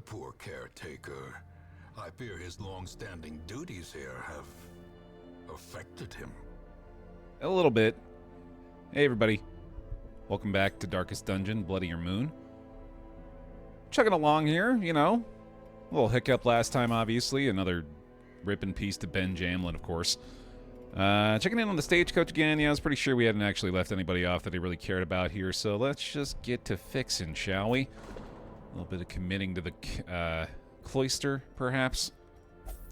poor caretaker. I fear his long-standing duties here have affected him. A little bit. Hey, everybody. Welcome back to Darkest Dungeon, Bloodier Moon. Chugging along here, you know. A little hiccup last time, obviously. Another rip in peace to Ben Jamlin, of course. Checking in on the stagecoach again. Yeah, I was pretty sure we hadn't actually left anybody off that he really cared about here, so let's just get to fixing, shall we? A little bit of committing to the cloister, perhaps.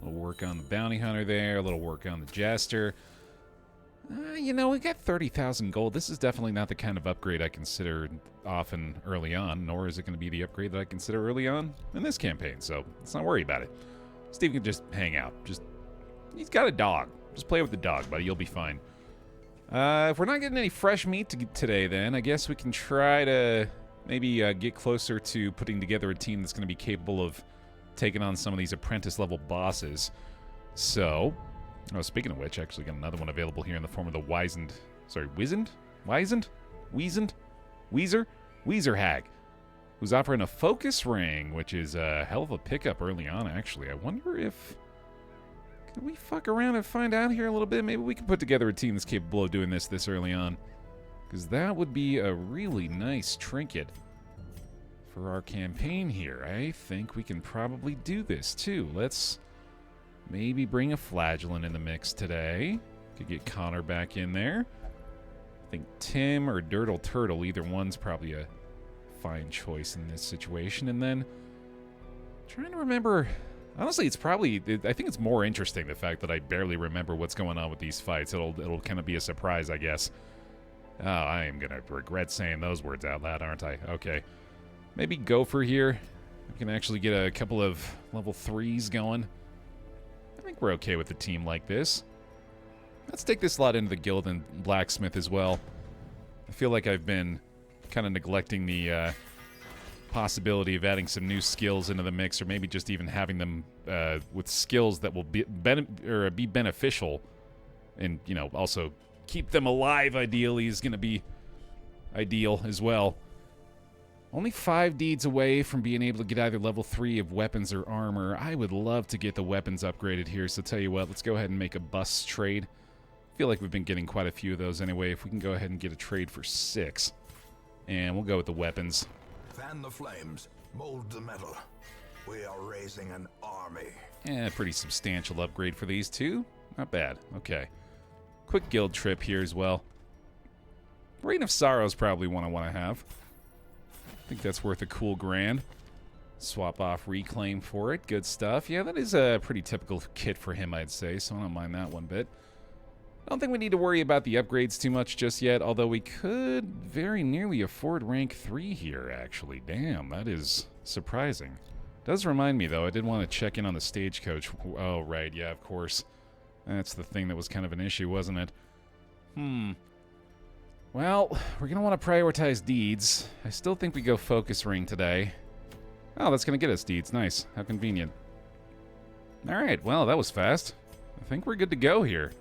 A little work on the bounty hunter there, a little work on the jester. You know, we got 30,000 gold. This is definitely not the kind of upgrade I considered often early on, nor is it going to be the upgrade that I consider early on in this campaign, so let's not worry about it. Steve can just hang out. He's got a dog. Just play with the dog, buddy. You'll be fine. If we're not getting any fresh meat today, then I guess we can try to maybe get closer to putting together a team that's going to be capable of taking on some of these apprentice-level bosses. So, speaking of which, I actually got another one available here in the form of the Wizened... Sorry, Wizened? Wizened? Weezer? Weezer Hag, who's offering a focus ring, which is a hell of a pickup early on, actually. I wonder if... Can we fuck around and find out here a little bit? Maybe we can put together a team that's capable of doing this early on. Because that would be a really nice trinket for our campaign here. I think we can probably do this, too. Let's maybe bring a flagellant in the mix today. Could get Connor back in there. I think Tim or Dirtle Turtle, either one's probably a fine choice in this situation. And then, trying to remember... Honestly, it's probably... I think it's more interesting, the fact that I barely remember what's going on with these fights. It'll kind of be a surprise, I guess. Oh, I am going to regret saying those words out loud, aren't I? Okay. Maybe Gopher here. We can actually get a couple of level 3s going. I think we're okay with a team like this. Let's take this lot into the guild and blacksmith as well. I feel like I've been kind of neglecting the possibility of adding some new skills into the mix, or maybe just even having them with skills that will be beneficial and, you know, also keep them alive, ideally, is going to be ideal as well. Only 5 deeds away from being able to get either level 3 of weapons or armor. I would love to get the weapons upgraded here, so tell you what, let's go ahead and make a bus trade. I feel like we've been getting quite a few of those anyway. If we can go ahead and get a trade for 6. And we'll go with the weapons. Fan the flames, mold the metal. We are raising an army. Yeah, pretty substantial upgrade for these two. Not bad. Okay. Quick guild trip here as well. Reign of Sorrow is probably one I want to have. I think that's worth a cool grand. Swap off Reclaim for it. Good stuff. Yeah, that is a pretty typical kit for him, I'd say, so I don't mind that one bit. I don't think we need to worry about the upgrades too much just yet, although we could very nearly afford rank 3 here, actually. Damn, that is surprising. Does remind me, though, I did want to check in on the stagecoach. Oh, right, yeah, of course. That's the thing that was kind of an issue, wasn't it? Well, we're going to want to prioritize deeds. I still think we go focus ring today. Oh, that's going to get us deeds. Nice. How convenient. Alright, well, that was fast. I think we're good to go here.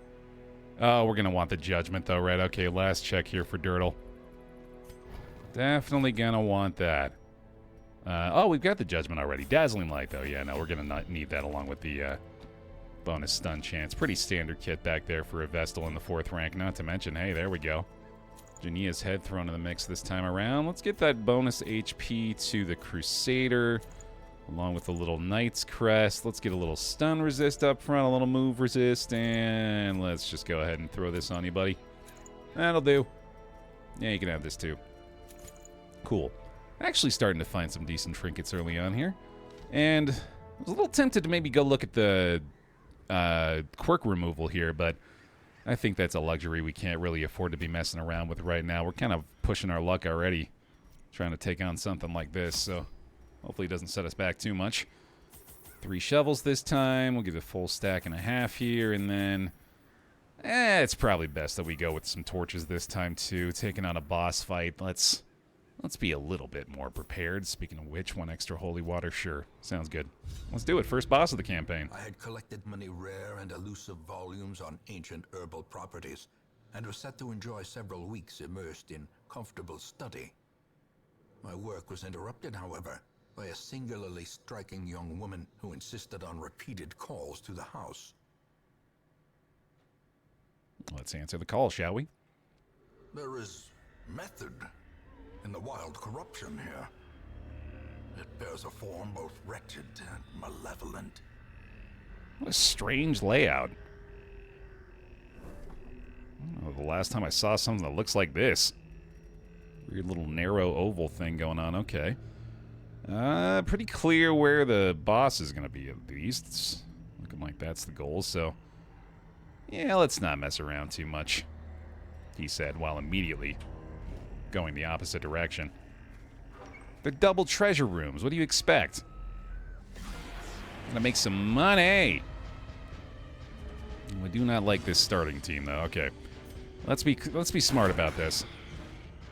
Oh, we're going to want the judgment, though, right? Okay, last check here for Dirtle. Definitely going to want that. Oh, we've got the judgment already. Dazzling Light, though. Yeah, no, we're going to need that along with the bonus stun chance. Pretty standard kit back there for a Vestal in the 4th rank. Not to mention, hey, there we go. Jania's head thrown in the mix this time around. Let's get that bonus HP to the Crusader, along with a little Knight's Crest. Let's get a little stun resist up front, a little move resist, and let's just go ahead and throw this on you, buddy. That'll do. Yeah, you can have this too. Cool. Actually starting to find some decent trinkets early on here. And I was a little tempted to maybe go look at the quirk removal here, but I think that's a luxury we can't really afford to be messing around with right now. We're kind of pushing our luck already, trying to take on something like this, so hopefully it doesn't set us back too much. 3 shovels this time. We'll give it a full stack and a half here, and then it's probably best that we go with some torches this time too. Taking on a boss fight. Let's be a little bit more prepared. Speaking of which, 1 extra holy water, sure. Sounds good. Let's do it. First boss of the campaign. I had collected many rare and elusive volumes on ancient herbal properties, and was set to enjoy several weeks immersed in comfortable study. My work was interrupted, however, by a singularly striking young woman who insisted on repeated calls to the house. Let's answer the call, shall we? There is method in the wild corruption here. It bears a form both wretched and malevolent. What a strange layout. I don't know the last time I saw something that looks like this. Weird little narrow oval thing going on. Okay. Pretty clear where the boss is going to be, at least. It's looking like that's the goal, so... yeah, let's not mess around too much, he said, while immediately going the opposite direction. They're double treasure rooms. What do you expect? Gonna make some money. We do not like this starting team, though. Okay, let's be smart about this,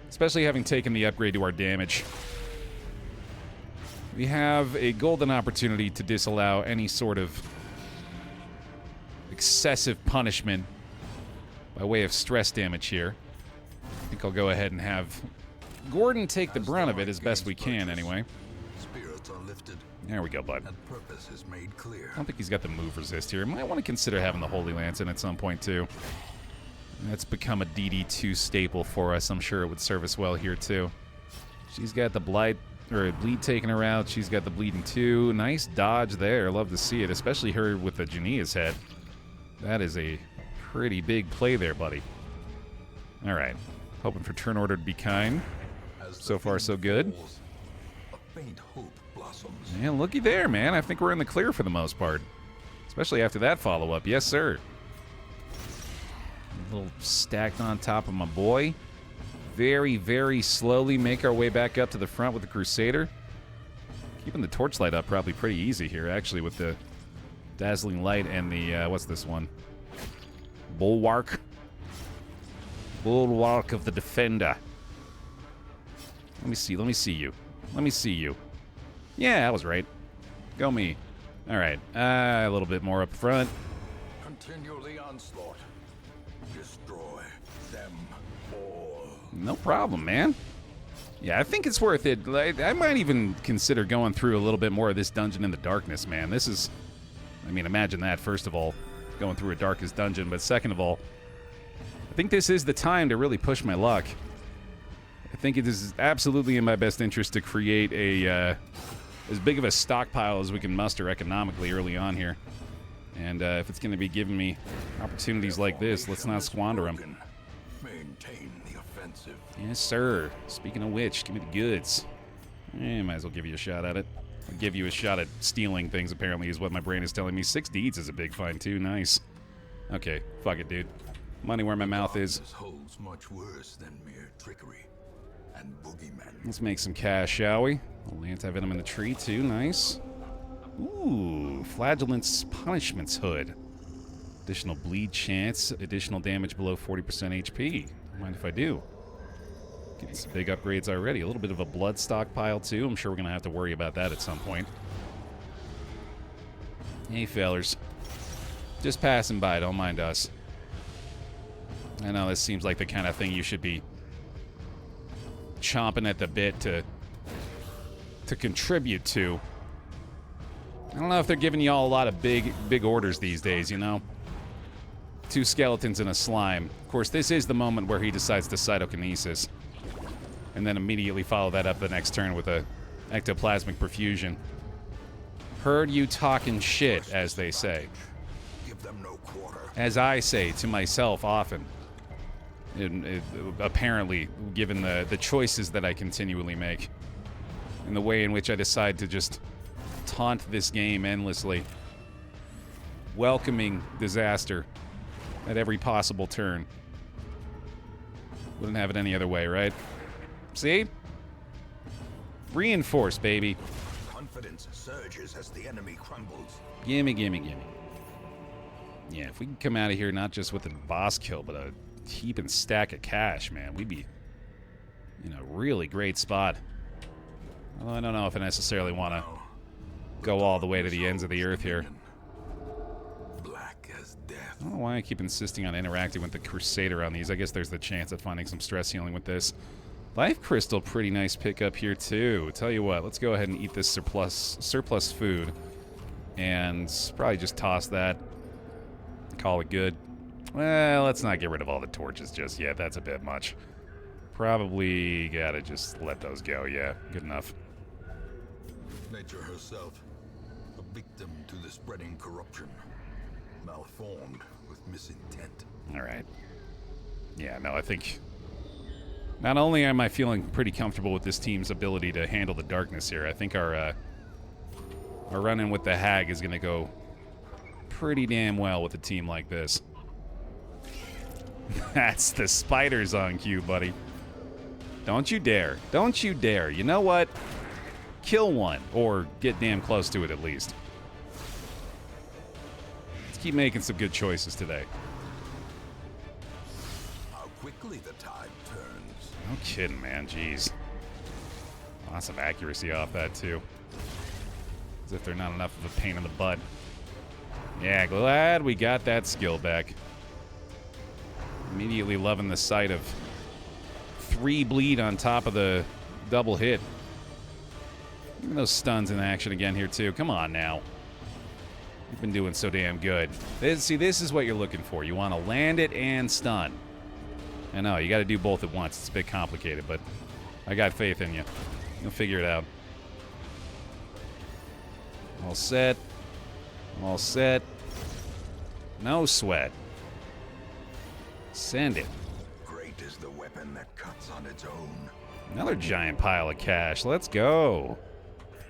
especially having taken the upgrade to our damage. We have a golden opportunity to disallow any sort of excessive punishment by way of stress damage here. I think I'll go ahead and have Gordon take the brunt of it as best we can, anyway. Spirits are lifted, There we go, bud. and purpose is made clear. I don't think he's got the move resist here. Might want to consider having the Holy Lance in at some point, too. That's become a DD2 staple for us. I'm sure it would serve us well here, too. She's got the bleed taking her out. She's got the bleeding, too. Nice dodge there. Love to see it, especially her with the Jania's head. That is a pretty big play there, buddy. All right. Hoping for turn order to be kind. So far, so good. A faint hope blossoms. Yeah, looky there, man. I think we're in the clear for the most part. Especially after that follow-up. Yes, sir. A little stacked on top of my boy. Very, very slowly make our way back up to the front with the Crusader. Keeping the torchlight up probably pretty easy here, actually, with the dazzling light and the, what's this one? Bulwark. Bulwark of the Defender. Let me see you. Let me see you. Yeah, I was right. Go me. All right, a little bit more up front. Continue the onslaught. Destroy them all. No problem, man. Yeah, I think it's worth it. I might even consider going through a little bit more of this dungeon in the darkness, man. This is... I mean, imagine that, first of all, going through a darkest dungeon. But second of all, I think this is the time to really push my luck. I think it is absolutely in my best interest to create a as big of a stockpile as we can muster economically early on here. And if it's going to be giving me opportunities like this, let's not squander them. Maintain the offensive. Yes, sir. Speaking of which, give me the goods. Might as well give you a shot at it. I'll give you a shot at stealing things, apparently, is what my brain is telling me. 6 deeds is a big find, too. Nice. Okay, fuck it, dude. Money where my mouth is. This holds much worse than mere trickery and boogeymen. Let's make some cash, shall we? A little anti-venom in the tree, too. Nice. Ooh, Flagellant's Punishment's Hood. Additional bleed chance, additional damage below 40% HP. Don't mind if I do. Getting some big upgrades already. A little bit of a blood stockpile, too. I'm sure we're going to have to worry about that at some point. Hey, fellers. Just passing by. Don't mind us. I know this seems like the kind of thing you should be chomping at the bit to contribute to. I don't know if they're giving you all a lot of big orders these days, you know? 2 skeletons and a slime. Of course, this is the moment where he decides to cytokinesis. And then immediately follow that up the next turn with a ectoplasmic perfusion. Heard you talking shit, as they say. Give them no quarter. As I say to myself often. Apparently, given the choices that I continually make. And the way in which I decide to just taunt this game endlessly. Welcoming disaster at every possible turn. Wouldn't have it any other way, right? See? Reinforce, baby. Confidence surges as the enemy crumbles. Gimme, gimme, gimme. Yeah, if we can come out of here not just with a boss kill, but a heap and stack of cash, man, we'd be in a really great spot. Although I don't know if I necessarily want to go all the way to the ends of the earth here. Black as death. I don't know why I keep insisting on interacting with the Crusader on these. I guess there's the chance of finding some stress healing with this. Life crystal, pretty nice pickup here too. Tell you what, let's go ahead and eat this surplus food, and probably just toss that. Call it good. Well, let's not get rid of all the torches just yet. That's a bit much. Probably gotta just let those go. Yeah, good enough. Nature herself, a victim to the spreading corruption, malformed with misintent. All right. Yeah, no, I think not only am I feeling pretty comfortable with this team's ability to handle the darkness here, I think our run-in with the Hag is going to go pretty damn well with a team like this. That's the spiders on cue, buddy. Don't you dare. Don't you dare. You know what? Kill one, or get damn close to it at least. Let's keep making some good choices today. How quickly the tide turns. No kidding, man. Jeez. Lots of accuracy off that, too. As if they're not enough of a pain in the butt. Yeah, glad we got that skill back. Immediately loving the sight of 3 bleed on top of the double hit. Give me those stuns in action again here, too. Come on now. You've been doing so damn good. This is what you're looking for. You want to land it and stun. I know, you got to do both at once. It's a bit complicated, but I got faith in you. You'll figure it out. All set. All set. No sweat. Send it. Great is the weapon that cuts on its own. Another giant pile of cash. Let's go.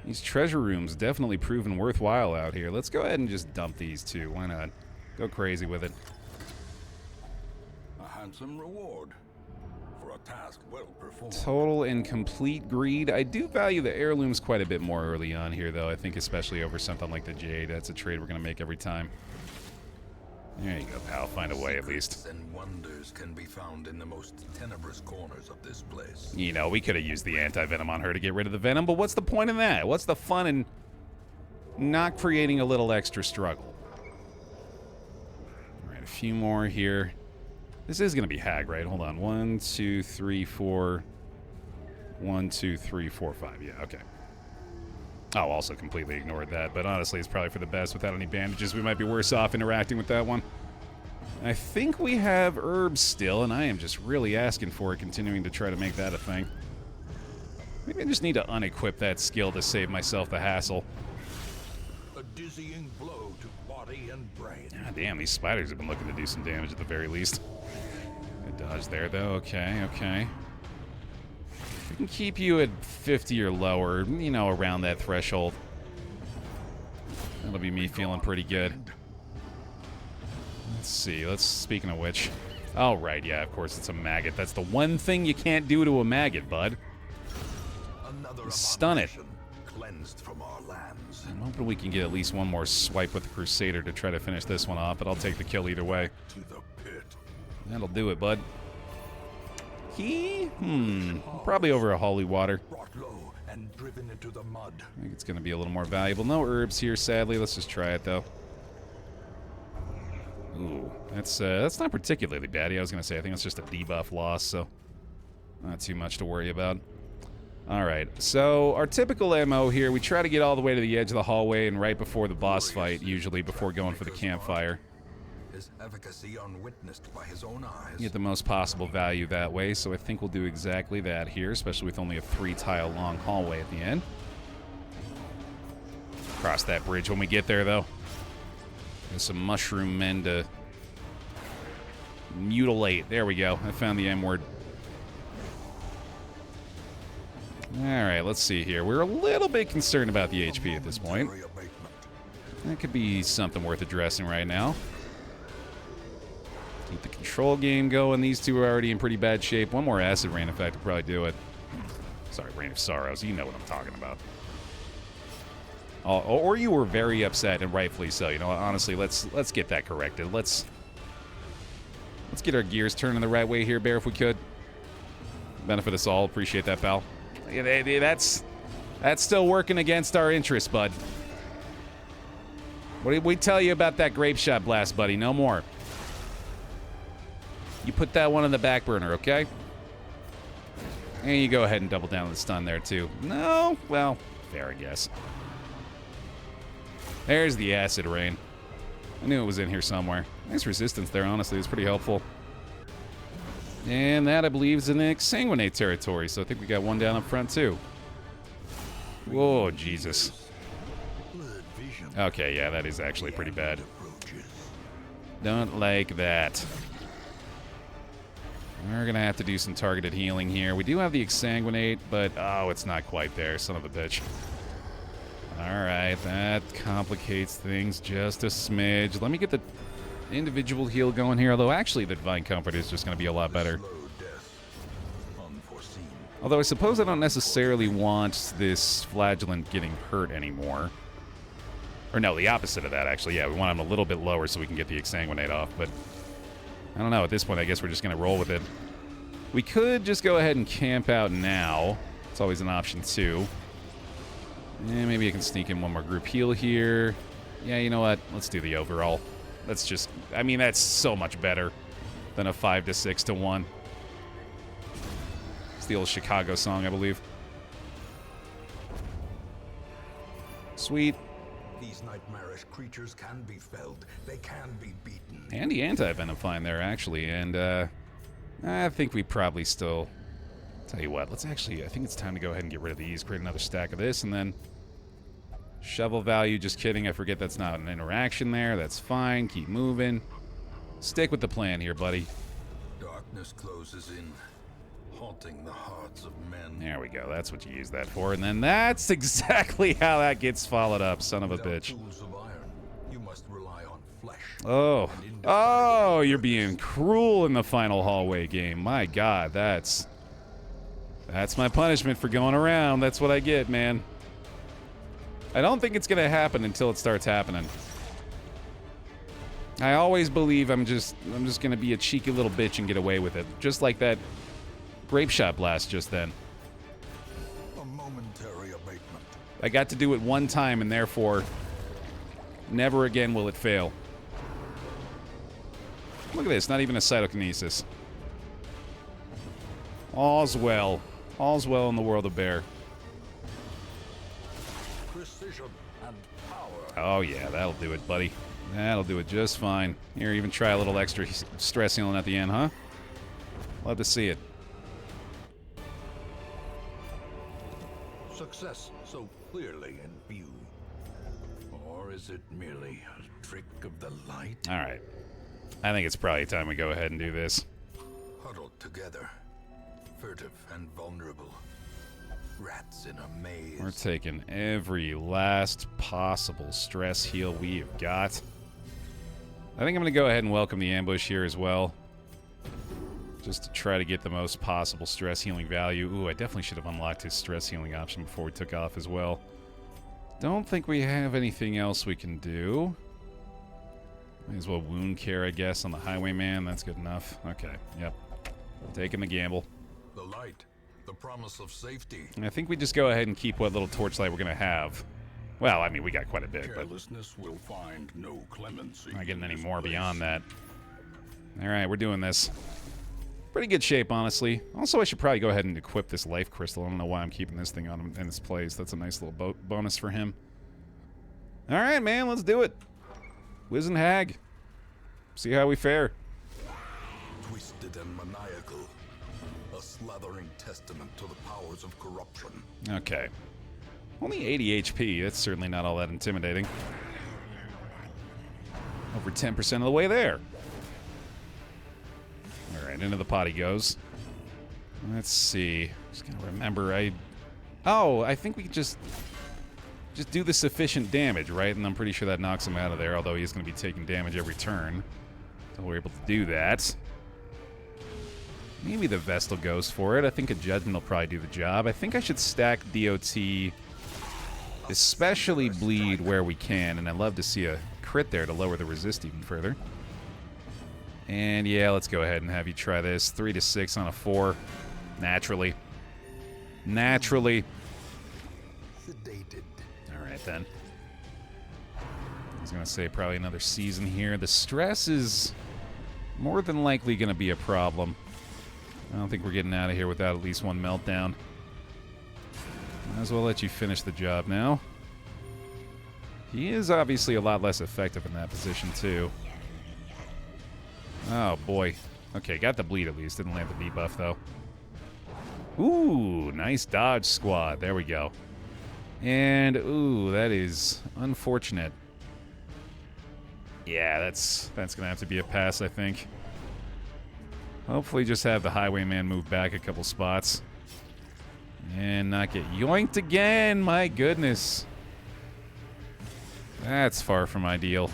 These treasure rooms definitely proven worthwhile out here. Let's go ahead and just dump these two. Why not? Go crazy with it. A handsome reward for a task well performed. Total and complete greed. I do value the heirlooms quite a bit more early on here, though. I think especially over something like the Jade. That's a trade we're going to make every time. There you go, pal. Find a way, at least. Secrets and wonders can be found in the most tenebrous corners of this place. You know, we could have used the anti-venom on her to get rid of the venom, but what's the point in that? What's the fun in not creating a little extra struggle? All right, a few more here. This is going to be Hag, right? Hold on. 1, 2, 3, 4. 1, 2, 3, 4, 5. Yeah, okay. Oh, also completely ignored that, but honestly, it's probably for the best. Without any bandages, we might be worse off interacting with that one. I think we have herbs still, and I am just really asking for it, continuing to try to make that a thing. Maybe I just need to unequip that skill to save myself the hassle. A dizzying blow to body and brain. God damn, these spiders have been looking to do some damage at the very least. Good dodge there, though. Okay, okay. We can keep you at 50 or lower, you know, around that threshold. That'll be me feeling pretty good. Let's see. Speaking of which. Oh, right. Yeah, of course, it's a maggot. That's the one thing you can't do to a maggot, bud. Stun it. Cleansed from our lands. I'm hoping we can get at least one more swipe with the Crusader to try to finish this one off, but I'll take the kill either way. To the pit. That'll do it, bud. Probably over a holy water. Brought low and driven into the mud. I think it's going to be a little more valuable. No herbs here, sadly. Let's just try it, though. Ooh, that's not particularly bad. I was going to say, I think it's just a debuff loss, so not too much to worry about. All right, so our typical MO here, we try to get all the way to the edge of the hallway and right before the boss fight, usually before going for the campfire. His efficacy unwitnessed by his own eyes. Get the most possible value that way, so I think we'll do exactly that here, especially with only a 3-tile long hallway at the end. Cross that bridge when we get there, though. There's some mushroom men to mutilate. There we go. I found the M word. All right, let's see here. We're a little bit concerned about the HP at this point. That could be something worth addressing right now. Keep the control game going. These two are already in pretty bad shape. One more acid rain, in fact, will probably do it. Sorry, Rain of Sorrows. You know what I'm talking about. Or you were very upset, and rightfully so. You know, honestly, let's get that corrected. Let's get our gears turning the right way here, Bear, if we could. Benefit us all. Appreciate that, pal. That's still working against our interests, bud. What did we tell you about that grape shot blast, buddy? No more. You put that one on the back burner, okay? And you go ahead and double down on the stun there, too. No? Well, fair, I guess. There's the acid rain. I knew it was in here somewhere. Nice resistance there, honestly. It's pretty helpful. And that, I believe, is in the Exsanguinate territory, so I think we got one down up front, too. Whoa, Jesus. Okay, yeah, that is actually pretty bad. Don't like that. We're going to have to do some targeted healing here. We do have the Exsanguinate, but, oh, it's not quite there, son of a bitch. Alright, that complicates things just a smidge. Let me get the individual heal going here, although actually the Divine Comfort is just going to be a lot better. Although I suppose I don't necessarily want this Flagellant getting hurt anymore. Or no, the opposite of that, actually. Yeah, we want him a little bit lower so we can get the Exsanguinate off, but I don't know. At this point, I guess we're just going to roll with it. We could just go ahead and camp out now. It's always an option, too. And maybe I can sneak in one more group heal here. Yeah, you know what? Let's do the overall. Let's just... I mean, that's so much better than a 5 to 6 to 1. It's the old Chicago song, I believe. Sweet. These nightmarish creatures can be felled. They can be beaten. And the anti-venom fine there, actually. And I think we probably still... Tell you what, let's actually... I think it's time to go ahead and get rid of these. Create another stack of this, and then... Shovel value, just kidding. I forget that's not an interaction there. That's fine. Keep moving. Stick with the plan here, buddy. Darkness closes in, haunting the hearts of men. There we go. That's what you use that for. And then that's exactly how that gets followed up, son of a bitch. Tools of iron, you must rely on flesh. Oh. Oh, you're being cruel in the final hallway game. My God, that's my punishment for going around. That's what I get, man. I don't think it's going to happen until it starts happening. I always believe I'm just going to be a cheeky little bitch and get away with it. Just like that grape shot blast just then. A momentary abatement. I got to do it one time, and therefore, never again will it fail. Look at this, not even a cytokinesis. All's well. All's well in the world of Baer. Precision and power. Oh yeah, that'll do it, buddy. That'll do it just fine. Here, even try a little extra stress healing at the end, huh? Love to see it. Success so clearly in view. Or is it merely a trick of the light? All right. I think it's probably time we go ahead and do this. Huddled together, furtive and vulnerable. Rats in a maze. We're taking every last possible stress heal we have got. I think I'm going to go ahead and welcome the ambush here as well. Just to try to get the most possible stress healing value. Ooh, I definitely should have unlocked his stress healing option before we took off as well. Don't think we have anything else we can do. May as well wound care, I guess, on the highwayman. That's good enough. Okay, yep. Taking the gamble. The light. The promise of safety. I think we just go ahead and keep what little torchlight we're going to have. Well, I mean, we got quite a bit, but Carelessness will find no clemency. not getting any more beyond that. All right, we're doing this. Pretty good shape, honestly. Also, I should probably go ahead and equip this life crystal. I don't know why I'm keeping this thing on him in its place. That's a nice little bonus for him. All right, man, let's do it. Wizened Hag. See how we fare. Twisted and maniacal. A slathering testament to the powers of corruption. Okay. Only 80 HP. That's certainly not all that intimidating. Over 10% of the way there. Alright, into the pot he goes. Let's see. Just gotta remember, I think we could just do the sufficient damage, right? And I'm pretty sure that knocks him out of there, although he's going to be taking damage every turn. So we're able to do that. Maybe the Vestal goes for it. I think a Judgment will probably do the job. I think I should stack DOT, especially Bleed where we can, and I'd love to see a crit there to lower the resist even further. And yeah, let's go ahead and have you try this. 3 to 6 on a 4. Naturally. Naturally. Sedated. Alright then. I was going to say probably another season here. The stress is more than likely going to be a problem. I don't think we're getting out of here without at least one meltdown. Might as well let you finish the job now. He is obviously a lot less effective in that position, too. Oh, boy. Okay, got the bleed at least. Didn't land the debuff, though. Ooh, nice dodge, squad. There we go. And, ooh, that is unfortunate. Yeah, that's going to have to be a pass, I think. Hopefully just have the Highwayman move back a couple spots. And not get yoinked again. My goodness. That's far from ideal.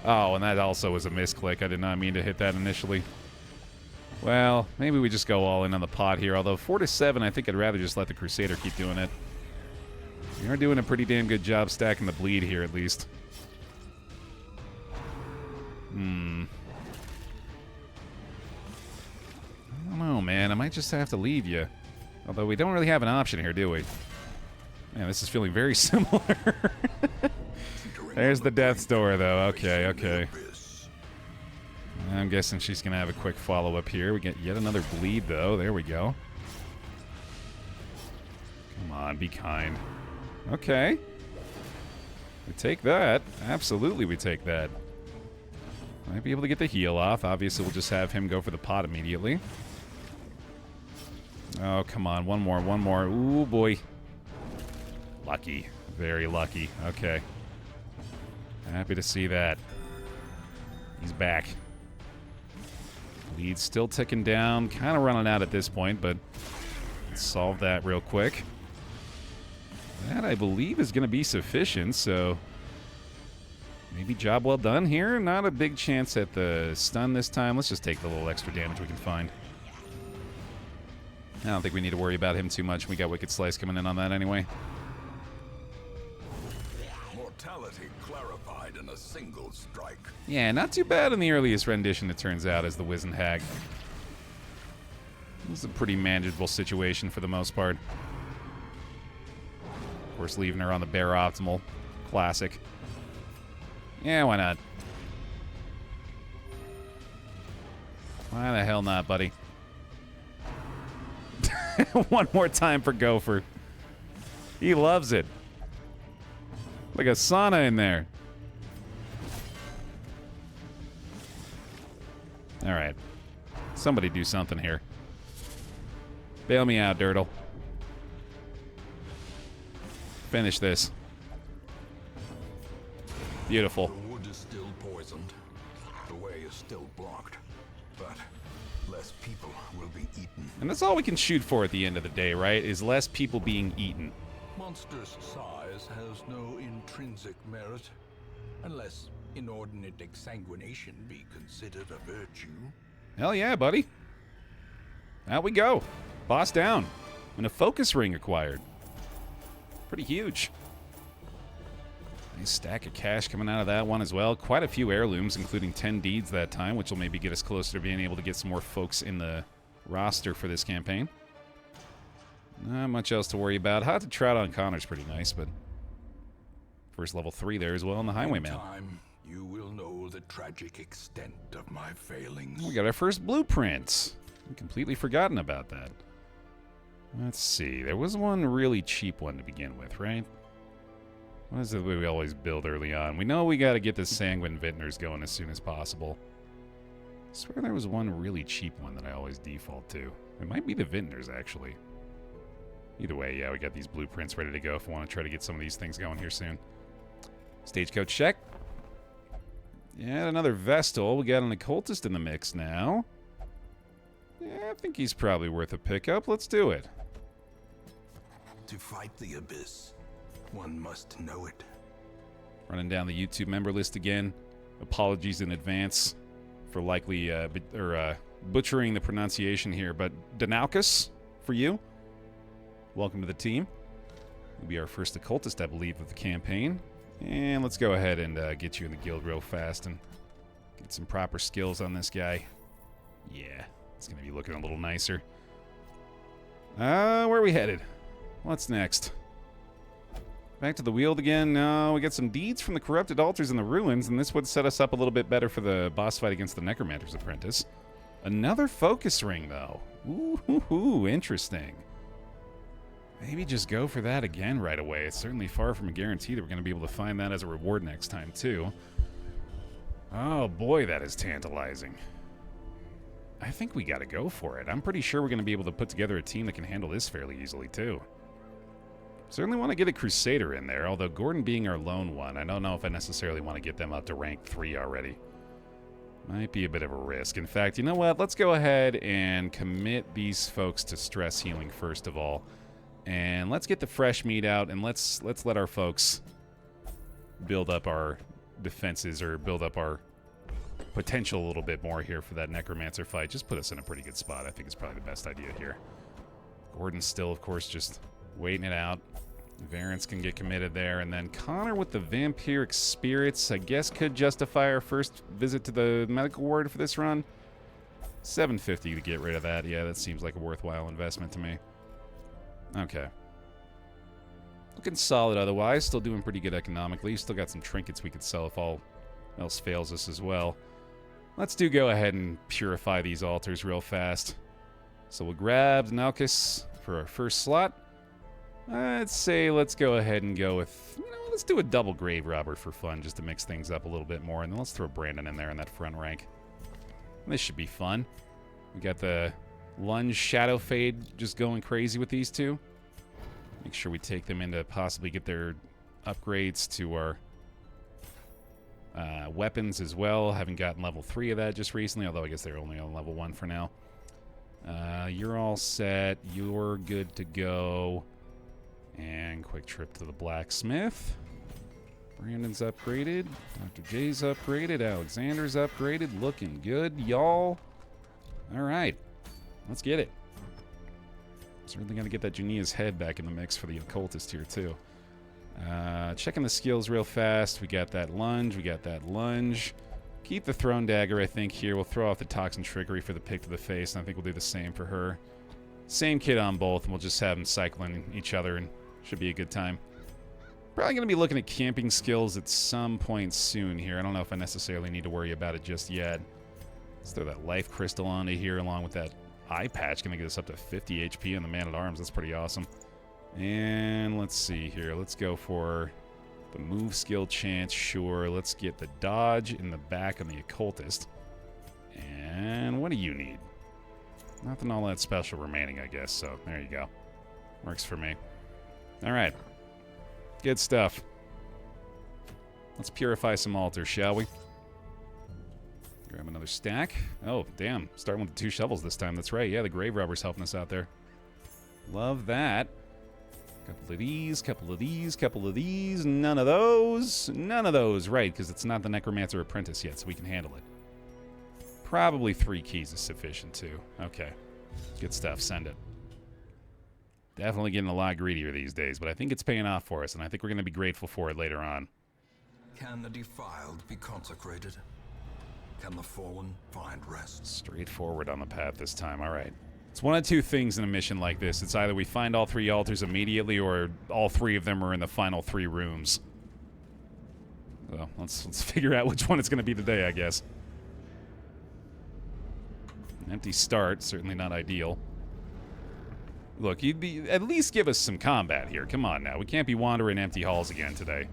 Oh, and that also was a misclick. I did not mean to hit that initially. Well, maybe we just go all in on the pot here. Although 4 to 7, I think I'd rather just let the Crusader keep doing it. We are doing a pretty damn good job stacking the bleed here, at least. I don't know, man. I might just have to leave you. Although we don't really have an option here, do we? Man, this is feeling very similar. There's the death's door, though. Okay, okay. I'm guessing she's going to have a quick follow-up here. We get yet another bleed, though. There we go. Come on, be kind. Okay. We take that. Absolutely, we take that. Might be able to get the heal off. Obviously, we'll just have him go for the pot immediately. Oh, come on. One more, one more. Ooh, boy. Lucky. Very lucky. Okay. Happy to see that. He's back. Lead's still ticking down. Kind of running out at this point, but let's solve that real quick. That, I believe, is going to be sufficient, so maybe job well done here. Not a big chance at the stun this time. Let's just take the little extra damage we can find. I don't think we need to worry about him too much. We got Wicked Slice coming in on that anyway. Mortality clarified in a single strike. Yeah, not too bad in the earliest rendition, it turns out, as the Wizened Hag. This is a pretty manageable situation for the most part. Of course, leaving her on the Baer Optimal. Classic. Yeah, why not? Why the hell not, buddy? One more time for Gopher. He loves it. Like a sauna in there. Alright. Somebody do something here. Bail me out, Dirtle. Finish this. Beautiful. The wood is still poisoned. The way is still blocked. But less people will be eaten. And that's all we can shoot for at the end of the day, right? Is less people being eaten. Monster's size has no intrinsic merit, unless inordinate exsanguination be considered a virtue. Hell yeah, buddy. Out we go. Boss down. And a focus ring acquired. Pretty huge. Nice stack of cash coming out of that one as well. Quite a few heirlooms, including 10 deeds that time, which will maybe get us closer to being able to get some more folks in the roster for this campaign. Not much else to worry about. Hot to Trout on Connor's pretty nice, but first level 3 there as well on the Highwayman. In time, you will know the tragic extent of my failings. We got our first blueprint. I'd completely forgotten about that. Let's see. There was one really cheap one to begin with, right? What is it we always build early on? We know we got to get the Sanguine Vintners going as soon as possible. I swear there was one really cheap one that I always default to. It might be the Vintners, actually. Either way, yeah, we got these blueprints ready to go if we want to try to get some of these things going here soon. Stagecoach check. Yeah, another Vestal. We got an Occultist in the mix now. Yeah, I think he's probably worth a pickup. Let's do it. To fight the abyss, one must know it. Running down the YouTube member list again. Apologies in advance for likely butchering the pronunciation here, but Danaukus for you. Welcome to the team. You'll be our first occultist, I believe, of the campaign. And let's go ahead and get you in the guild real fast and get some proper skills on this guy. Yeah, it's going to be looking a little nicer. Where are we headed? What's next? Back to the Weald again. No, we got some deeds from the corrupted altars in the ruins, and this would set us up a little bit better for the boss fight against the Necromancer's Apprentice. Another focus ring, though. Ooh, interesting. Maybe just go for that again right away. It's certainly far from a guarantee that we're going to be able to find that as a reward next time, too. Oh, boy, that is tantalizing. I think we got to go for it. I'm pretty sure we're going to be able to put together a team that can handle this fairly easily, too. Certainly want to get a Crusader in there, although Gordon being our lone one, I don't know if I necessarily want to get them up to rank 3 already. Might be a bit of a risk. In fact, you know what? Let's go ahead and commit these folks to stress healing first of all. And let's get the fresh meat out, and let's let our folks build up our defenses, or build up our potential a little bit more here for that Necromancer fight. Just put us in a pretty good spot. I think it's probably the best idea here. Gordon's still, of course, just waiting it out. Varence can get committed there, and then Connor with the Vampiric Spirits, I guess, could justify our first visit to the medical ward for this run. $750 to get rid of that. Yeah, that seems like a worthwhile investment to me. Okay. Looking solid otherwise. Still doing pretty good economically. Still got some trinkets we could sell if all else fails us as well. Let's go ahead and purify these altars real fast. So we'll grab Nalkus for our first slot. I'd say let's go ahead and go with, you know, let's do a double Grave Robber for fun, just to mix things up a little bit more. And then let's throw Brandon in there in that front rank. This should be fun. We got the Lunge Shadow Fade just going crazy with these two. Make sure we take them in to possibly get their upgrades to our weapons as well. Haven't gotten level 3 of that just recently, although I guess they're only on level 1 for now. You're all set. You're good to go. And quick trip to the blacksmith. Brandon's upgraded. Dr. J's upgraded. Alexander's upgraded. Looking good, y'all. All right. Let's get it. Certainly going to get that Junia's head back in the mix for the occultist here, too. Checking the skills real fast. We got that lunge. We got that lunge. Keep the thrown dagger, I think, here. We'll throw off the toxin trickery for the pick to the face, and I think we'll do the same for her. Same kit on both, and we'll just have them cycling each other, and should be a good time. Probably going to be looking at camping skills at some point soon here. I don't know if I necessarily need to worry about it just yet. Let's throw that life crystal onto here along with that eye patch. Going to get us up to 50 HP on the Man-at-Arms. That's pretty awesome. And let's see here. Let's go for the move skill chance. Sure. Let's get the dodge in the back on the occultist. And what do you need? Nothing all that special remaining, I guess. So there you go. Works for me. All right. Good stuff. Let's purify some altars, shall we? Grab another stack. Oh, damn. Starting with the 2 shovels this time. That's right. Yeah, the Grave Robber's helping us out there. Love that. Couple of these, couple of these, couple of these. None of those. None of those. Right, because it's not the Necromancer Apprentice yet, so we can handle it. Probably 3 keys is sufficient, too. Okay. Good stuff. Send it. Definitely getting a lot greedier these days, but I think it's paying off for us, and I think we're going to be grateful for it later on. Can the defiled be consecrated? Can the fallen find rest? Straightforward on the path this time. All right. It's one of 2 things in a mission like this. It's either we find all 3 altars immediately, or all 3 of them are in the final 3 rooms. So let's figure out which one it's going to be today, I guess. An empty start, certainly not ideal. Look, you'd be at least give us some combat here. Come on now. We can't be wandering empty halls again today.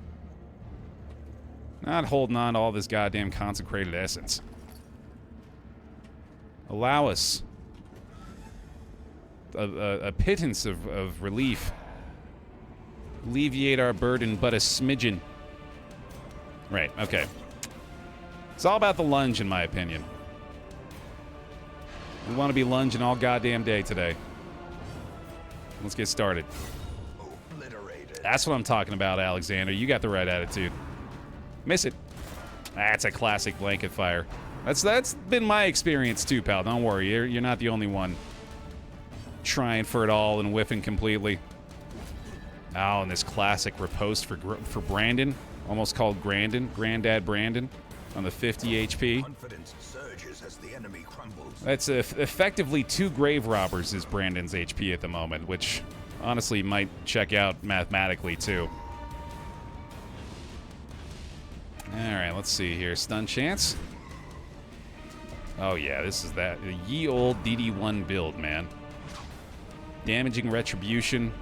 Not holding on to all this goddamn consecrated essence. Allow us a pittance of relief. Alleviate our burden but a smidgen. Right, okay. It's all about the lunge, in my opinion. We want to be lunging all goddamn day today. Let's get started. That's what I'm talking about, Alexander. You got the right attitude. Miss it. That's a classic blanket fire. That's been my experience too, pal. Don't worry. You're not the only one trying for it all and whiffing completely. Oh, and this classic riposte for Brandon. Almost called Grandin. Granddad Brandon on the 50 HP. Confidence surges as the enemy crumbles. That's effectively 2 Grave Robbers is Brandon's HP at the moment, which honestly might check out mathematically too. Alright, let's see here. Stun chance. Oh yeah, this is that the ye old DD1 build, man. Damaging Retribution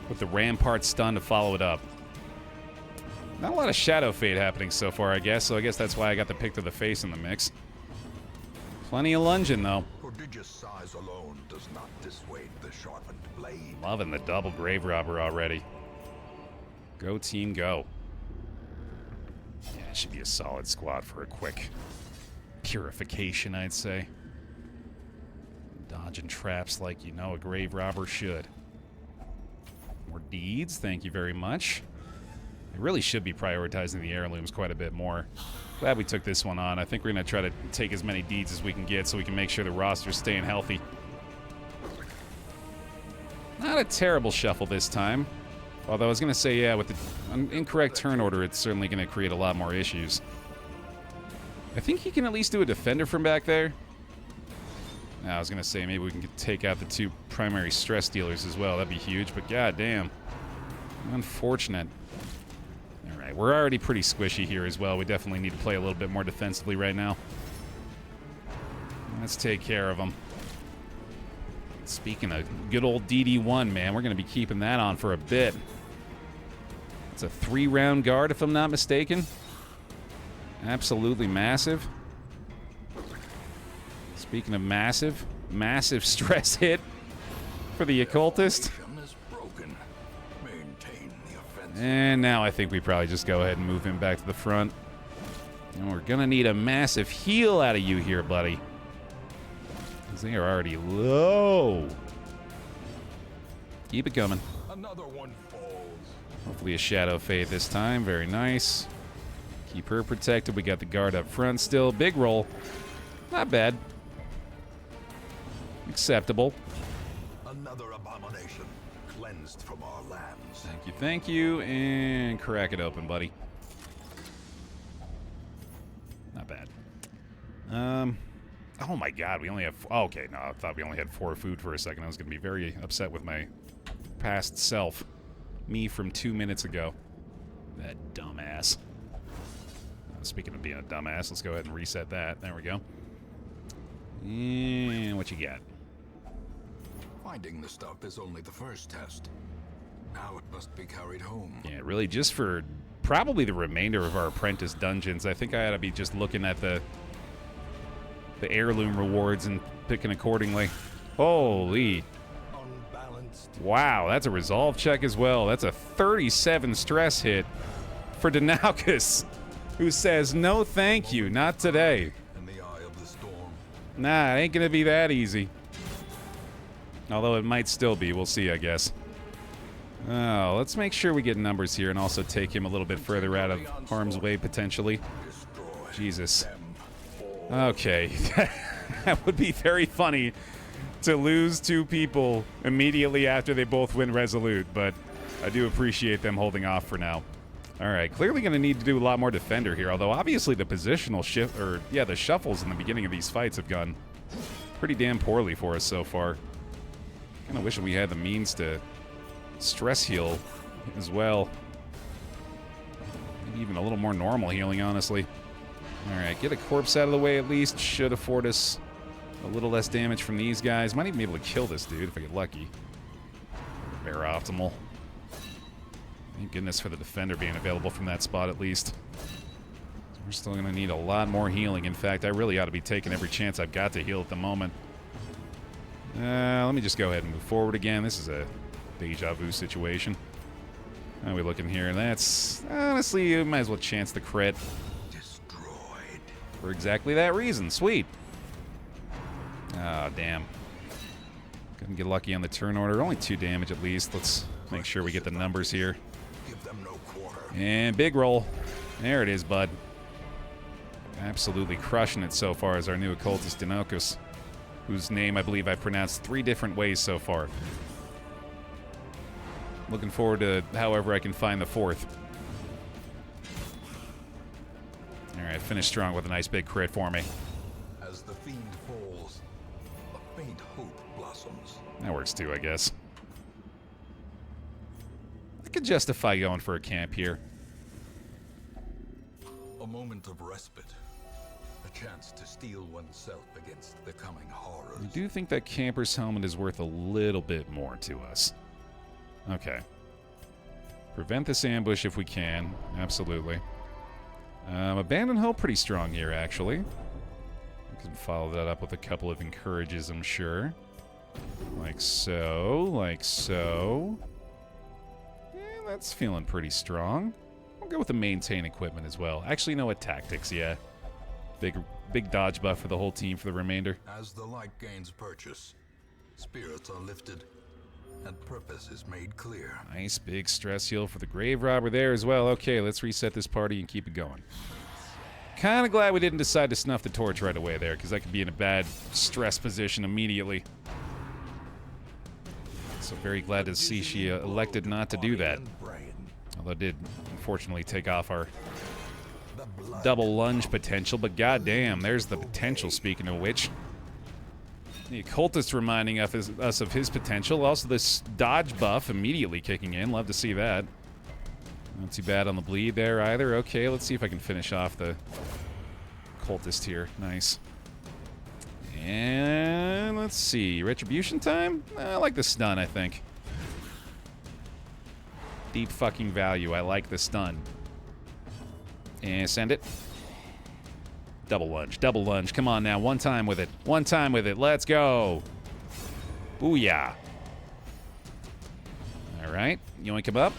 with the Rampart stun to follow it up. Not a lot of Shadow Fade happening so far, I guess, so I guess that's why I got the pick to the face in the mix. Plenty of lunging, though. Prodigious size alone does not dissuade the sharpened blade. Loving the double Grave Robber already. Go team, go. Yeah, it should be a solid squad for a quick purification, I'd say. Dodging traps like you know a Grave Robber should. More deeds, thank you very much. I really should be prioritizing the heirlooms quite a bit more. Glad we took this one on. I think we're going to try to take as many deeds as we can get so we can make sure the roster's staying healthy. Not a terrible shuffle this time. Although I was going to say, yeah, with the incorrect turn order, it's certainly going to create a lot more issues. I think he can at least do a defender from back there. I was going to say maybe we can take out the two primary stress dealers as well. That'd be huge, but goddamn. Unfortunate. Alright, we're already pretty squishy here as well. We definitely need to play a little bit more defensively right now. Let's take care of them. Speaking of good old DD1, man, we're going to be keeping that on for a bit. It's a 3-round guard, if I'm not mistaken. Absolutely massive. Speaking of massive, massive stress hit for the occultist. And now I think we probably just go ahead and move him back to the front. And we're going to need a massive heal out of you here, buddy. Because they are already low. Keep it coming. Another one falls. Hopefully a Shadow Fade this time. Very nice. Keep her protected. We got the guard up front still. Big roll. Not bad. Acceptable. Another abomination cleansed from our lands. Thank you, and crack it open, buddy. Not bad. Oh my god, we only have... Oh, okay, no, I thought we only had 4 food for a second. I was going to be very upset with my past self. Me from 2 minutes ago. That dumbass. Speaking of being a dumbass, let's go ahead and reset that. There we go. And what you got? Finding the stuff is only the first test. Now it must be carried home. Yeah, really, just for probably the remainder of our apprentice dungeons, I think I ought to be just looking at the heirloom rewards and picking accordingly. Holy. Unbalanced. Wow, that's a resolve check as well. That's a 37 stress hit for Denaukus, who says, no thank you, not today. In the eye of the storm. Nah, it ain't gonna be that easy. Although it might still be, we'll see, I guess. Oh, let's make sure we get numbers here and also take him a little bit further out of harm's way, potentially. Jesus. Okay. That would be very funny to lose 2 people immediately after they both win Resolute, but I do appreciate them holding off for now. Alright, clearly going to need to do a lot more defender here, although obviously the positional shift, or yeah, the shuffles in the beginning of these fights have gone pretty damn poorly for us so far. Kind of wishing we had the means to stress heal as well. Maybe even a little more normal healing, honestly. Alright, get a corpse out of the way at least. Should afford us a little less damage from these guys. Might even be able to kill this dude if I get lucky. Baer optimal. Thank goodness for the defender being available from that spot at least. So we're still going to need a lot more healing. In fact, I really ought to be taking every chance I've got to heal at the moment. Let me just go ahead and move forward again. This is a deja vu situation. How are we looking here? That's... honestly, you might as well chance the crit. Destroyed. For exactly that reason. Sweet. Oh, damn. Couldn't get lucky on the turn order. Only 2 damage at least. Let's make sure we get the numbers here. Give them no quarter. And big roll. There it is, bud. Absolutely crushing it so far as our new occultist Denaukus, whose name I believe I've pronounced 3 different ways so far. Looking forward to however I can find the 4th. Alright, finish strong with a nice big crit for me. As the fiend falls, a faint hope blossoms. That works too, I guess. I could justify going for a camp here. A moment of respite. A chance to steel oneself against the coming horrors. I do think that camper's helmet is worth a little bit more to us. Okay. Prevent this ambush if we can. Absolutely. Abandon hope pretty strong here, actually. We can follow that up with a couple of encourages, I'm sure. Like so, like so. Yeah, that's feeling pretty strong. I'll go with the maintain equipment as well. Actually, you know what? Tactics, yeah. Big dodge buff for the whole team for the remainder. As the light gains purchase, spirits are lifted, and purpose is made clear. Nice big stress heal for the grave robber there as well. Okay, let's reset this party and keep it going. Kind of glad we didn't decide to snuff the torch right away there, because I could be in a bad stress position immediately. So very glad to see she elected not to do that. Although it did, unfortunately, take off our double lunge potential, but goddamn, there's the potential, speaking of which. The occultist reminding us of his potential. Also, this dodge buff immediately kicking in. Love to see that. Not too bad on the bleed there either. Okay, let's see if I can finish off the occultist here. Nice. And let's see. Retribution time? I like the stun, I think. Deep fucking value. I like the stun. And send it. Double lunge. Double lunge. Come on now. One time with it. One time with it. Let's go. Booyah. All right. Yoink him up.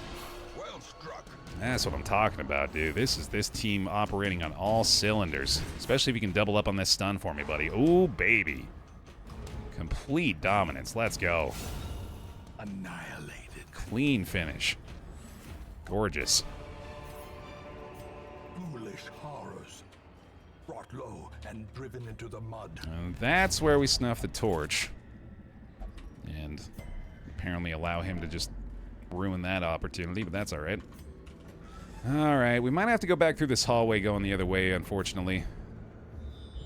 Well struck. That's what I'm talking about, dude. This is this team operating on all cylinders. Especially if you can double up on this stun for me, buddy. Ooh, baby. Complete dominance. Let's go. Annihilated. Clean finish. Gorgeous. Foolish horrors. Brought low and driven into the mud. And that's where we snuff the torch. And apparently allow him to just ruin that opportunity, but that's alright. Alright, we might have to go back through this hallway going the other way, unfortunately.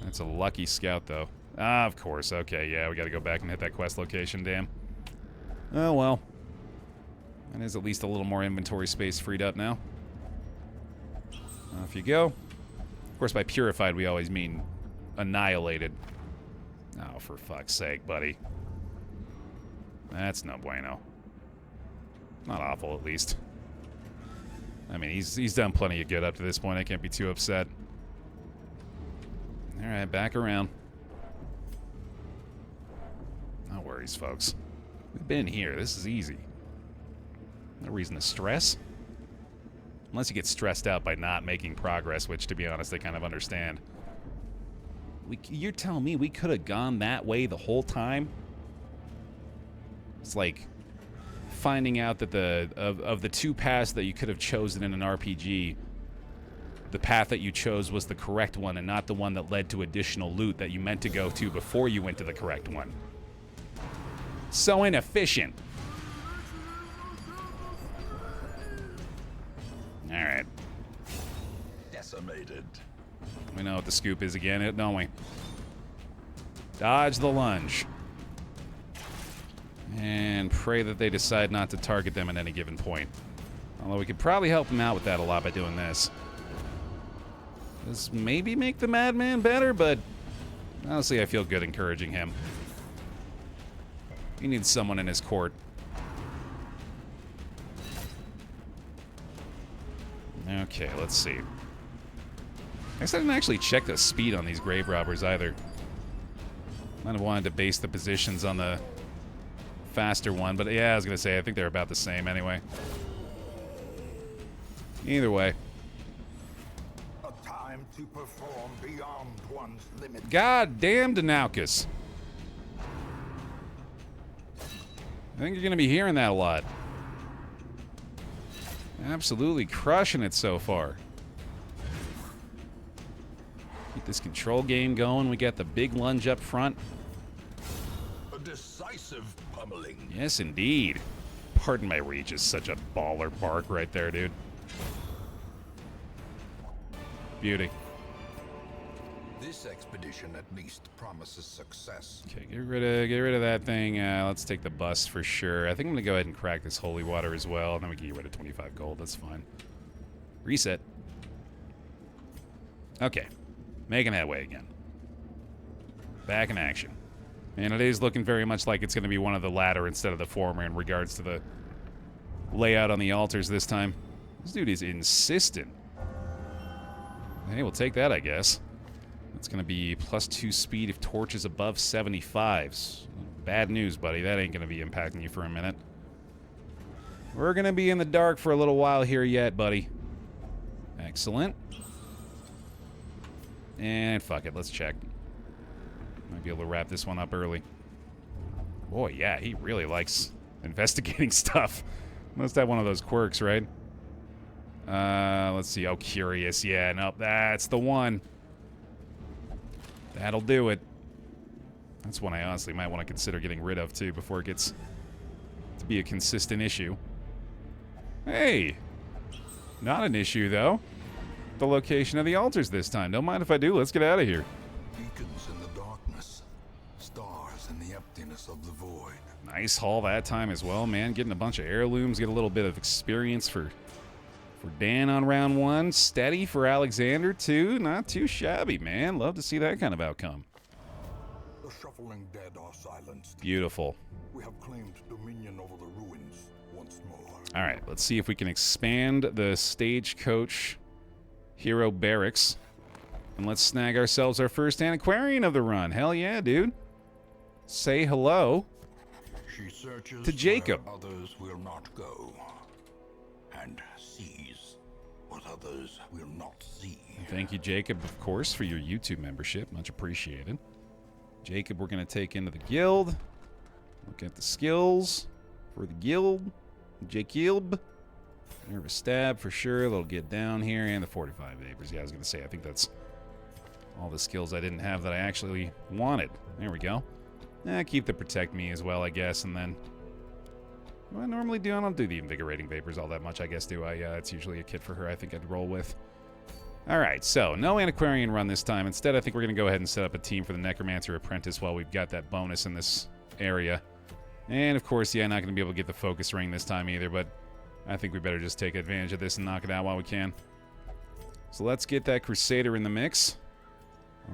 That's a lucky scout, though. Ah, of course. Okay, yeah, we gotta go back and hit that quest location, damn. Oh, well. That is at least a little more inventory space freed up now. Off you go. Of course, by purified, we always mean annihilated. Oh, for fuck's sake, buddy. That's no bueno. Not awful, at least. I mean, he's done plenty of good up to this point. I can't be too upset. Alright, back around. No worries, folks. We've been here. This is easy. No reason to stress. Unless you get stressed out by not making progress, which, to be honest, I kind of understand. You're telling me we could have gone that way the whole time? It's like finding out that of the two paths that you could have chosen in an RPG, the path that you chose was the correct one and not the one that led to additional loot that you meant to go to before you went to the correct one. So inefficient. Alright. Decimated. We know what the scoop is again, don't we? Dodge the lunge. And pray that they decide not to target them at any given point. Although we could probably help them out with that a lot by doing this. This maybe make the madman better, but honestly I feel good encouraging him. He needs someone in his court. Okay, let's see. I guess I didn't actually check the speed on these grave robbers either. Might have wanted to base the positions on the faster one, but yeah, I was gonna say I think they're about the same anyway. Either way. A time to perform beyond one's limit. God damn Danaukus. I think you're gonna be hearing that a lot. Absolutely crushing it so far. Keep this control game going. We got the big lunge up front. A decisive pummeling. Yes, indeed. Pardon my reach is such a baller bark right there, dude. Beauty. This expedition at least promises success. Okay, get rid of that thing. Let's take the bus for sure. I think I'm gonna go ahead and crack this holy water as well. Then we can get rid of 25 gold. That's fine. Reset. Okay. Making headway again. Back in action. And it is looking very much like it's going to be one of the latter instead of the former in regards to the layout on the altars this time. This dude is insistent. Hey, we'll take that, I guess. It's going to be +2 speed if torch is above 75s. Bad news, buddy. That ain't going to be impacting you for a minute. We're going to be in the dark for a little while here yet, buddy. Excellent. And fuck it, let's check. Might be able to wrap this one up early. Boy, yeah, he really likes investigating stuff. Must have one of those quirks, right? Let's see. Oh, curious. Yeah, nope, that's the one. That'll do it. That's one I honestly might want to consider getting rid of, too, before it gets to be a consistent issue. Hey! Not an issue, though. The location of the altars this time. Don't mind if I do. Let's get out of here. Beacons in the darkness, stars in the emptiness of the void. Nice haul that time as well, man. Getting a bunch of heirlooms, get a little bit of experience for Dan on round 1. Steady for Alexander, too. Not too shabby, man. Love to see that kind of outcome. The shuffling dead are silenced. Beautiful. We have claimed dominion over the ruins once more. All right, let's see if we can expand the stagecoach hero barracks. And let's snag ourselves our first antiquarian of the run. Hell yeah, dude. Say hello She searches to Jacob. where others will not go, and sees what others will not see. Thank you, Jacob, of course, for your YouTube membership. Much appreciated. Jacob, we're going to take into the guild. Look at the skills for the guild. Jacob. Nervous stab for sure. That'll get down here. And the 45 vapors. Yeah, I was going to say, I think that's all the skills I didn't have that I actually wanted. There we go. Keep the protect me as well, I guess. And then what I normally do, I don't do the invigorating vapors all that much, I guess, do I? It's usually a kit for her I think I'd roll with. All right, so no antiquarian run this time. Instead, I think we're going to go ahead and set up a team for the Necromancer Apprentice while we've got that bonus in this area. And, of course, yeah, not going to be able to get the focus ring this time either, but I think we better just take advantage of this and knock it out while we can. So let's get that Crusader in the mix.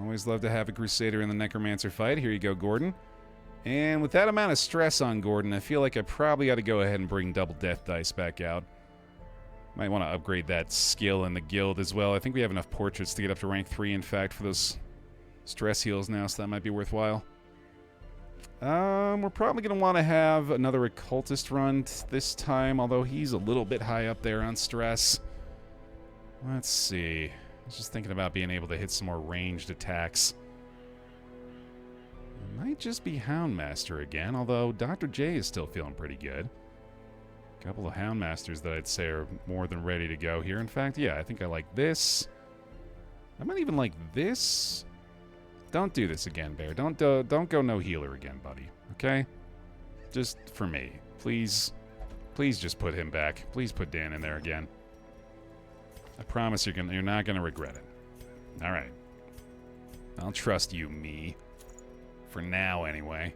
Always love to have a Crusader in the Necromancer fight. Here you go, Gordon. And with that amount of stress on Gordon, I feel like I probably ought to go ahead and bring double death dice back out. Might want to upgrade that skill in the guild as well. I think we have enough portraits to get up to rank 3, in fact, for those stress heals now, so that might be worthwhile. We're probably going to want to have another occultist run this time, although he's a little bit high up there on stress. Let's see. I was just thinking about being able to hit some more ranged attacks. It might just be Houndmaster again, although Dr. J is still feeling pretty good. A couple of Houndmasters that I'd say are more than ready to go here. In fact, yeah, I think I like this. I might even like this. Don't do this again, Baer. Don't go no healer again, buddy. Okay? Just for me. Please just put him back. Please put Dan in there again. I promise you're not gonna regret it. All right. I'll trust you, me. For now, anyway.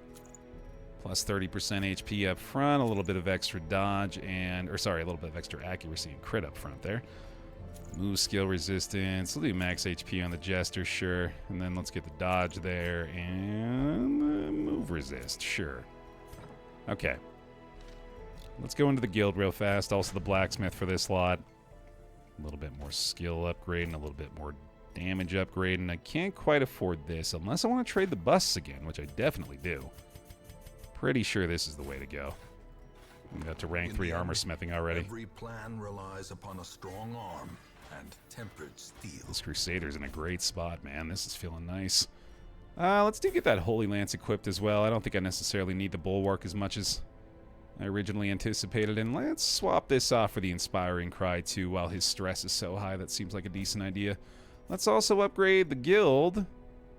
Plus 30% HP up front, a little bit of extra dodge and, a little bit of extra accuracy and crit up front there. Move skill resistance. We'll do max HP on the Jester, sure. And then let's get the dodge there and move resist, sure. Okay. Let's go into the guild real fast. Also the blacksmith for this lot. A little bit more skill upgrade and a little bit more damage upgrade. And I can't quite afford this unless I want to trade the busts again, which I definitely do. Pretty sure this is the way to go. We got to rank 3 armor smithing already. Every plan relies upon a strong arm and tempered steel. This Crusader's in a great spot, man. This is feeling nice. Let's get that Holy Lance equipped as well. I don't think I necessarily need the Bulwark as much as I originally anticipated. And let's swap this off for the Inspiring Cry, too, while his stress is so high. That seems like a decent idea. Let's also upgrade the guild.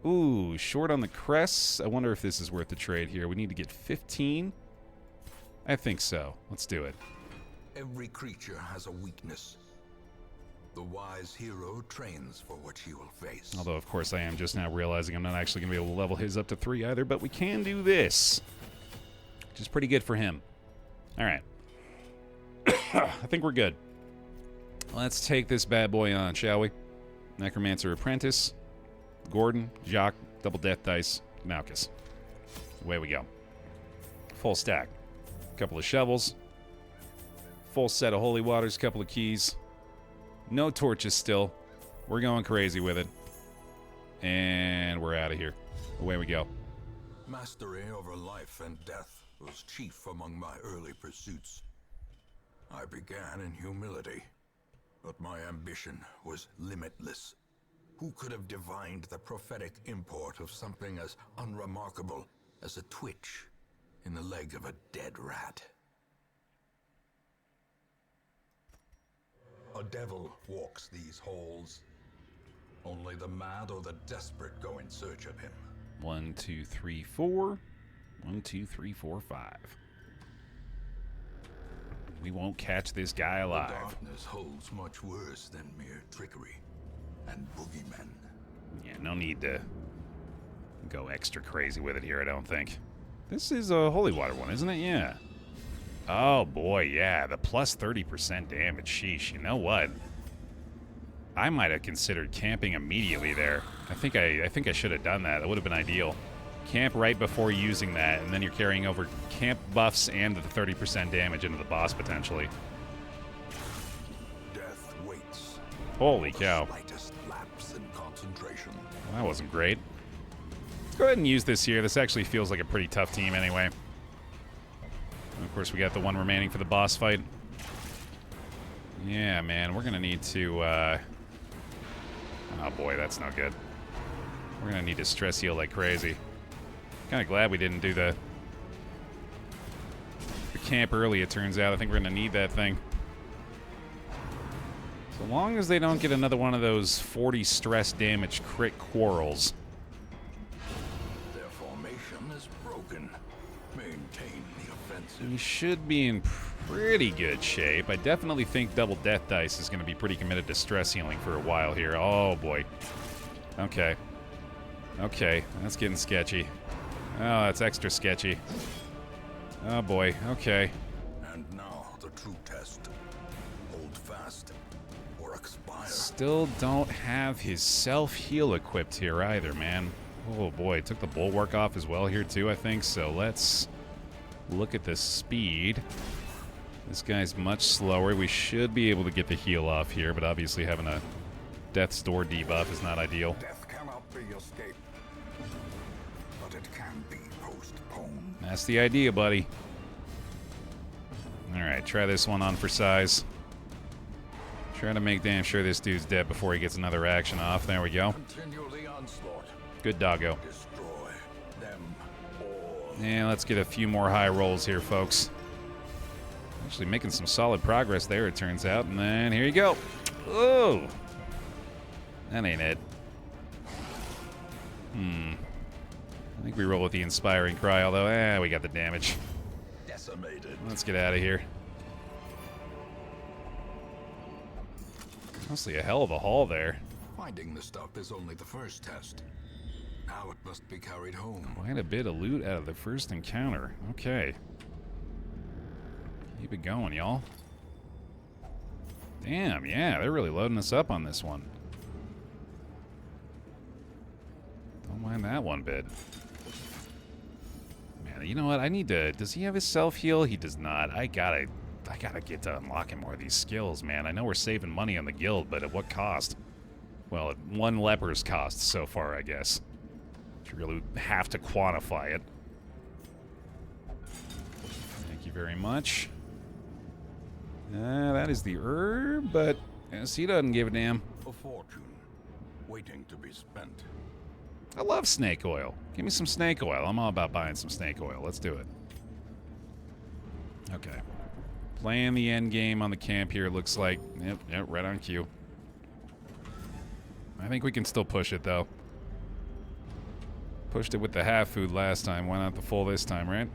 Ooh, short on the crests. I wonder if this is worth the trade here. We need to get 15. I think so. Let's do it. Every creature has a weakness. The wise hero trains for what he will face. Although, of course, I am just now realizing I'm not actually going to be able to level his up to 3 either, but we can do this. Which is pretty good for him. All right. I think we're good. Let's take this bad boy on, shall we? Necromancer Apprentice. Gordon, Jacques, double death dice, Malchus. Away we go. Full stack. Couple of shovels. Full set of holy waters, couple of keys. No torches still. We're going crazy with it. And we're out of here. Away we go. Mastery over life and death was chief among my early pursuits. I began in humility, but my ambition was limitless. Who could have divined the prophetic import of something as unremarkable as a twitch in the leg of a dead rat? A devil walks these halls. Only the mad or the desperate go in search of him. 1, 2, 3, 4. 1, 2, 3, 4, 5. We won't catch this guy alive. The darkness holds much worse than mere trickery and boogeymen. Yeah, no need to go extra crazy with it here, I don't think. This is a holy water one, isn't it? Yeah. Oh boy, yeah, the plus 30% damage. Sheesh, you know what? I might have considered camping immediately there. I think I should have done that. That would have been ideal. Camp right before using that, and then you're carrying over camp buffs and the 30% damage into the boss potentially. Death waits. Holy cow. Slightest lapse in concentration. Well, that wasn't great. Let's go ahead and use this here. This actually feels like a pretty tough team anyway. And of course, we got the one remaining for the boss fight. Yeah, man, we're gonna need to, oh boy, that's no good. We're gonna need to stress heal like crazy. Kind of glad we didn't do the camp early, it turns out. I think we're gonna need that thing. So long as they don't get another one of those 40 stress damage crit quarrels. Their formation is broken. Maintain the offensive. We should be in pretty good shape. I definitely think double death dice is going to be pretty committed to stress healing for a while here. Oh boy. Okay. Okay, that's getting sketchy. Oh, that's extra sketchy. Oh boy, okay. And now the true test. Hold fast or expire. Still don't have his self-heal equipped here either, man. Oh boy, took the bulwark off as well here too, I think. So let's look at the speed. This guy's much slower. We should be able to get the heal off here, but obviously having a death's door debuff is not ideal. Death cannot be escaped, but it can be postponed. That's the idea, buddy. Alright, try this one on for size. Try to make damn sure this dude's dead before he gets another action off. There we go. Continue the onslaught. Good doggo. Destroy them all. Yeah, let's get a few more high rolls here, folks. Actually making some solid progress there, it turns out. And then here you go. Oh! That ain't it. I think we roll with the inspiring cry, although, we got the damage. Decimated. Let's get out of here. Honestly, a hell of a haul there. Finding the stuff is only the first test. Now it must be carried home. Quite a bit of loot out of the first encounter. Okay. Keep it going, y'all. Damn, yeah, they're really loading us up on this one. Don't mind that one bit. Man, you know what? I need to... Does he have his self-heal? He does not. I gotta get to unlocking more of these skills, man. I know we're saving money on the guild, but at what cost? Well, at one leper's cost so far, I guess. You really have to quantify it. Thank you very much. That is the herb, but he doesn't give a damn. A fortune waiting to be spent. I love snake oil. Give me some snake oil. I'm all about buying some snake oil. Let's do it. Okay. Playing the end game on the camp here, looks like. Yep, right on cue. I think we can still push it, though. Pushed it with the half food last time. Why not the full this time, right?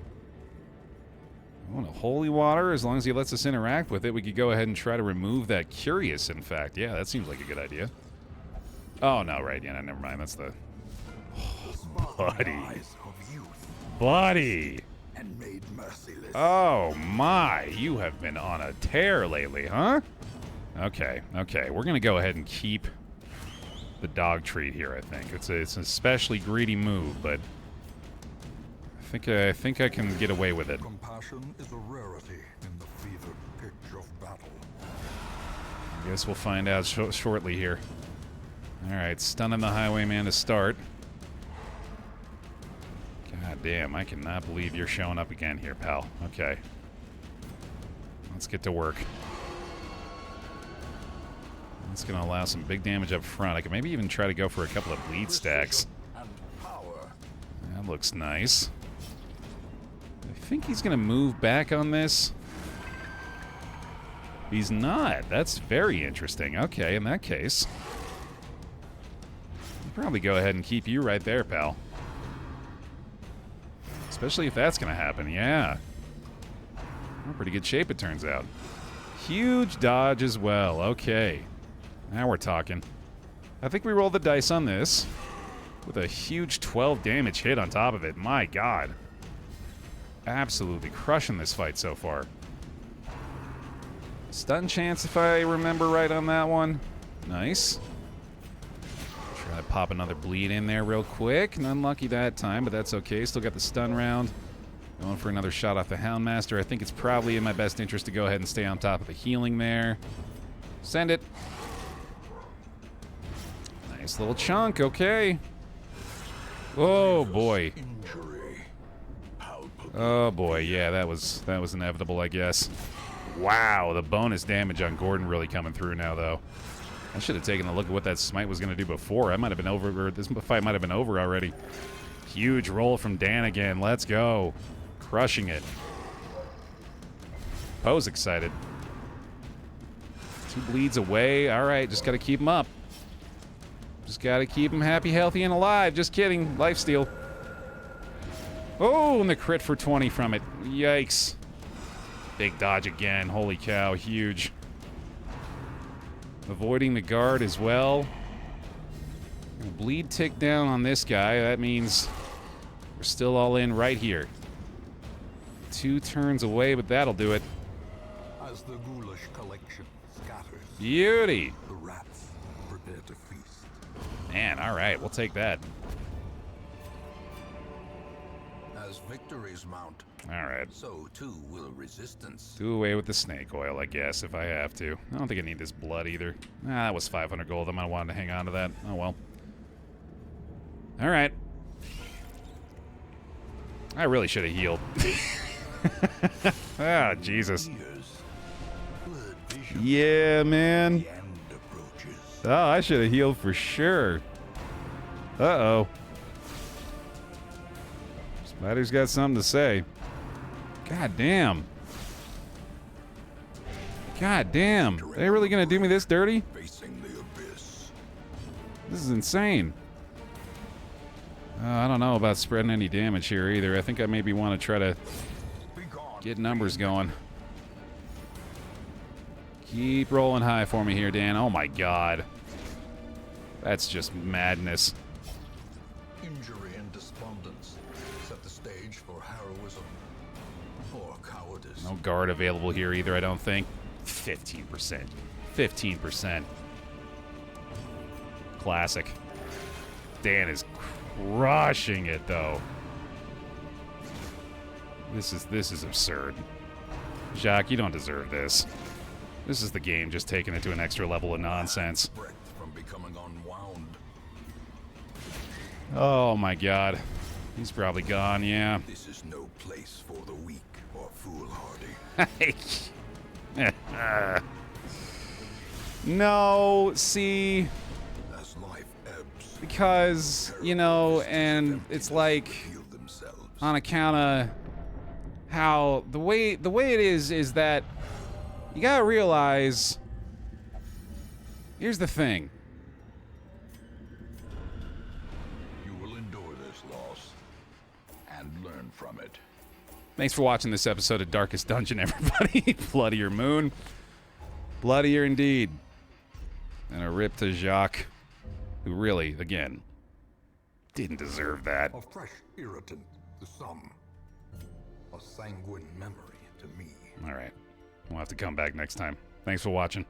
I want a holy water. As long as he lets us interact with it, we could go ahead and try to remove that curious, in fact. Yeah, that seems like a good idea. Oh, no, right. Yeah, no, never mind. That's the... Oh, buddy. Buddy. And made merciless. Oh, my. You have been on a tear lately, huh? Okay, okay. We're going to go ahead and keep the dog treat here, I think. It's an especially greedy move, but I think I can get away with it. Compassion is a rarity in the fevered pitch of battle. I guess we'll find out shortly here. Alright, stunning the highwayman to start. God damn, I cannot believe you're showing up again here, pal. Okay. Let's get to work. That's going to allow some big damage up front. I could maybe even try to go for a couple of bleed stacks. That looks nice. I think he's going to move back on this. He's not. That's very interesting. Okay, in that case, I'll probably go ahead and keep you right there, pal. Especially if that's going to happen. Yeah. We're in pretty good shape, it turns out. Huge dodge as well. Okay. Now we're talking. I think we rolled the dice on this with a huge 12 damage hit on top of it. My God. Absolutely crushing this fight so far. Stun chance, if I remember right on that one. Nice. Try to pop another bleed in there real quick. And unlucky that time, but that's okay. Still got the stun round. Going for another shot off the Houndmaster. I think it's probably in my best interest to go ahead and stay on top of the healing there. Send it. Nice little chunk, okay. Oh boy. Oh boy, yeah, that was inevitable, I guess. Wow, the bonus damage on Gordon really coming through now, though. I should have taken a look at what that smite was going to do before. I might have been over, or this fight might have been over already. Huge roll from Dan again. Let's go. Crushing it. Poe's excited. 2 bleeds away. All right, just got to keep him up. Just gotta keep him happy, healthy, and alive. Just kidding. Lifesteal. Oh, and the crit for 20 from it. Yikes. Big dodge again. Holy cow. Huge. Avoiding the guard as well. Bleed tick down on this guy. That means we're still all in right here. 2 turns away, but that'll do it. As the ghoulish collection scatters, Beauty. the rats prepare to feast. Man, all right, we'll take that. As victories mount, All right. so too will resistance. Do away with the snake oil, I guess, if I have to. I don't think I need this blood either. That was 500 gold. I might have wanted to hang on to that. Oh, well. All right. I really should have healed. Ah, Jesus. Yeah, man. Oh, I should have healed for sure. Uh-oh. Spider's got something to say. God damn. God damn. Are they really gonna do me this dirty? Facing the abyss. This is insane. I don't know about spreading any damage here either. I think I maybe want to try to get numbers going. Keep rolling high for me here, Dan. Oh my God. That's just madness. Injury and despondence set the stage for heroism or cowardice. No guard available here either, I don't think. 15%. 15%. Classic. Dan is crushing it, though. This is absurd. Jacques, you don't deserve this. This is the game just taking it to an extra level of nonsense. Breath from becoming unwound. Oh my God. He's probably gone, yeah. This is no place for the weak or foolhardy. No, see, As life ebbs, because, you know, and it's like heal themselves. on account of how the way it is that you gotta realize, here's the thing. You will endure this loss and learn from it. Thanks for watching this episode of Darkest Dungeon, everybody. Bloodier Moon. Bloodier indeed. And a rip to Jacques, who really, again, didn't deserve that. A fresh irritant to some. A sanguine memory to me. All right. We'll have to come back next time. Thanks for watching.